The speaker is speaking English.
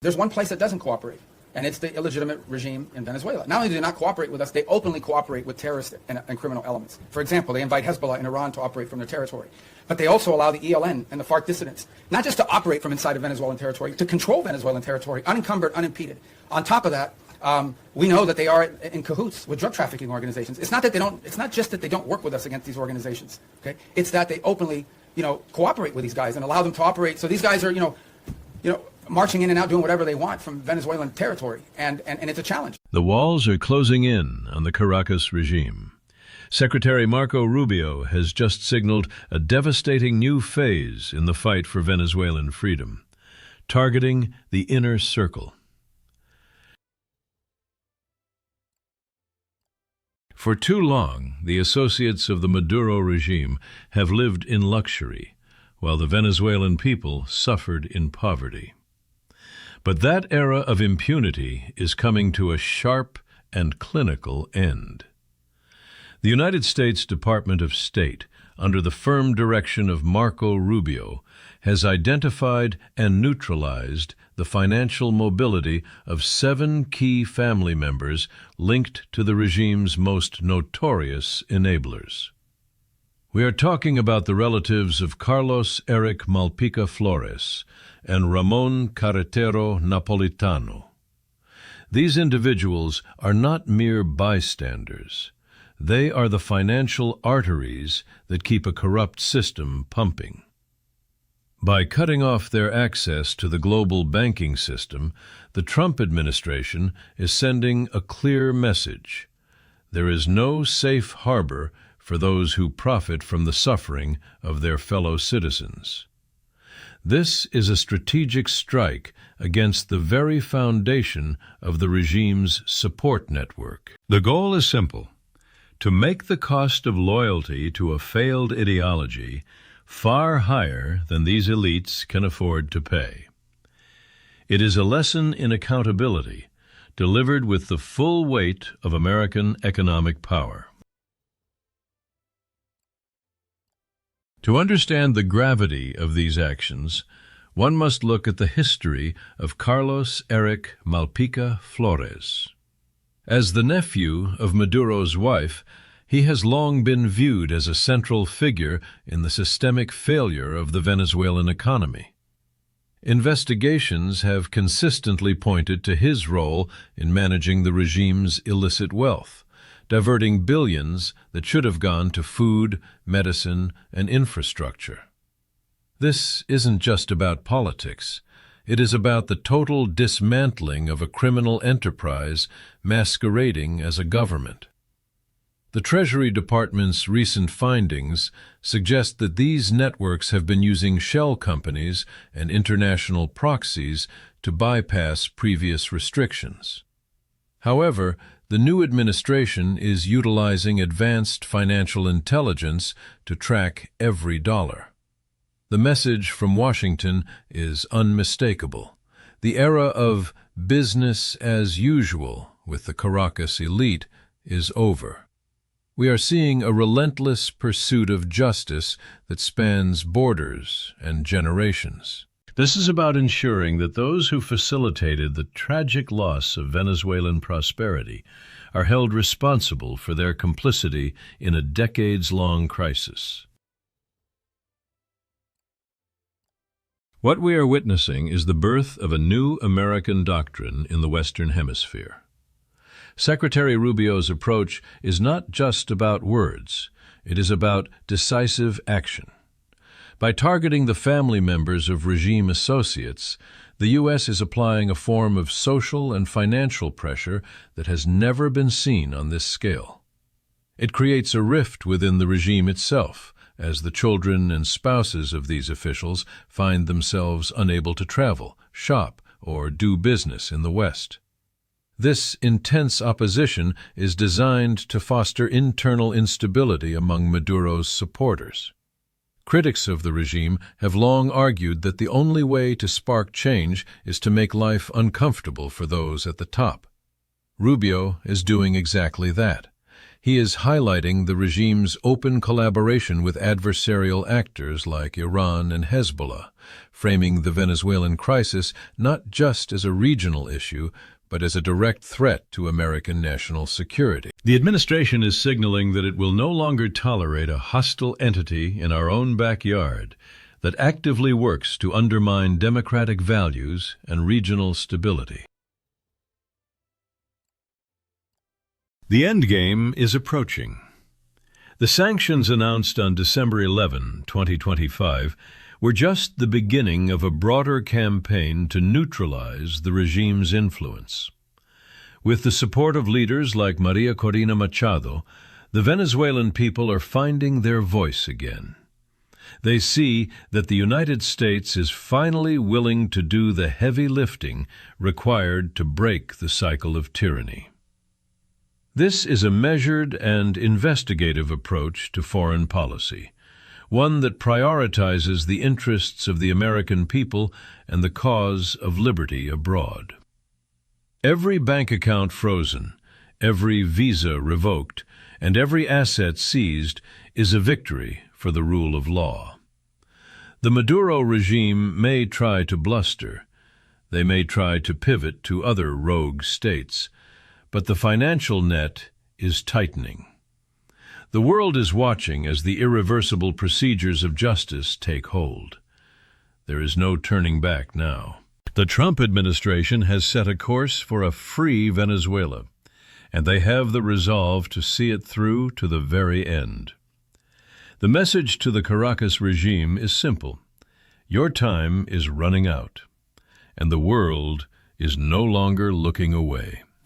There's one place that doesn't cooperate, and it's the illegitimate regime in Venezuela. Not only do they not cooperate with us, they openly cooperate with terrorist and criminal elements. For example, they invite Hezbollah in Iran to operate from their territory. But they also allow the ELN and the FARC dissidents not just to operate from inside of Venezuelan territory, to control Venezuelan territory, unencumbered, unimpeded. On top of that, we know that they are in cahoots with drug trafficking organizations. It's not that they don't. It's not just that they don't work with us against these organizations. Okay, it's that they openly, cooperate with these guys and allow them to operate. So these guys are, marching in and out doing whatever they want from Venezuelan territory, and it's a challenge. The walls are closing in on the Caracas regime. Secretary Marco Rubio has just signaled a devastating new phase in the fight for Venezuelan freedom, targeting the inner circle. For too long, the associates of the Maduro regime have lived in luxury, while the Venezuelan people suffered in poverty. But that era of impunity is coming to a sharp and clinical end. The United States Department of State, under the firm direction of Marco Rubio, has identified and neutralized the financial mobility of 7 key family members linked to the regime's most notorious enablers. We are talking about the relatives of Carlos Erik Malpica Flores and Ramón Carretero Napolitano. These individuals are not mere bystanders. They are the financial arteries that keep a corrupt system pumping. By cutting off their access to the global banking system, the Trump administration is sending a clear message. There is no safe harbor for those who profit from the suffering of their fellow citizens. This is a strategic strike against the very foundation of the regime's support network. The goal is simple: to make the cost of loyalty to a failed ideology far higher than these elites can afford to pay. It is a lesson in accountability, delivered with the full weight of American economic power. To understand the gravity of these actions, one must look at the history of Carlos Erik Malpica Flores. As the nephew of Maduro's wife, he has long been viewed as a central figure in the systemic failure of the Venezuelan economy. Investigations have consistently pointed to his role in managing the regime's illicit wealth, diverting billions that should have gone to food, medicine, and infrastructure. This isn't just about politics. It is about the total dismantling of a criminal enterprise masquerading as a government. The Treasury Department's recent findings suggest that these networks have been using shell companies and international proxies to bypass previous restrictions. However, the new administration is utilizing advanced financial intelligence to track every dollar. The message from Washington is unmistakable. The era of business as usual with the Caracas elite is over. We are seeing a relentless pursuit of justice that spans borders and generations. This is about ensuring that those who facilitated the tragic loss of Venezuelan prosperity are held responsible for their complicity in a decades-long crisis. What we are witnessing is the birth of a new American doctrine in the Western Hemisphere. Secretary Rubio's approach is not just about words, it is about decisive action. By targeting the family members of regime associates, the U.S. is applying a form of social and financial pressure that has never been seen on this scale. It creates a rift within the regime itself, as the children and spouses of these officials find themselves unable to travel, shop, or do business in the West. This intense opposition is designed to foster internal instability among Maduro's supporters. Critics of the regime have long argued that the only way to spark change is to make life uncomfortable for those at the top. Rubio is doing exactly that. He is highlighting the regime's open collaboration with adversarial actors like Iran and Hezbollah, framing the Venezuelan crisis not just as a regional issue, but as a direct threat to American national security. The administration is signaling that it will no longer tolerate a hostile entity in our own backyard that actively works to undermine democratic values and regional stability. The endgame is approaching. The sanctions announced on December 11, 2025, were just the beginning of a broader campaign to neutralize the regime's influence. With the support of leaders like Maria Corina Machado, the Venezuelan people are finding their voice again. They see that the United States is finally willing to do the heavy lifting required to break the cycle of tyranny. This is a measured and investigative approach to foreign policy, one that prioritizes the interests of the American people and the cause of liberty abroad. Every bank account frozen, every visa revoked, and every asset seized is a victory for the rule of law. The Maduro regime may try to bluster. They may try to pivot to other rogue states, but the financial net is tightening. The world is watching as the irreversible procedures of justice take hold. There is no turning back now. The Trump administration has set a course for a free Venezuela, and they have the resolve to see it through to the very end. The message to the Caracas regime is simple. Your time is running out, and the world is no longer looking away.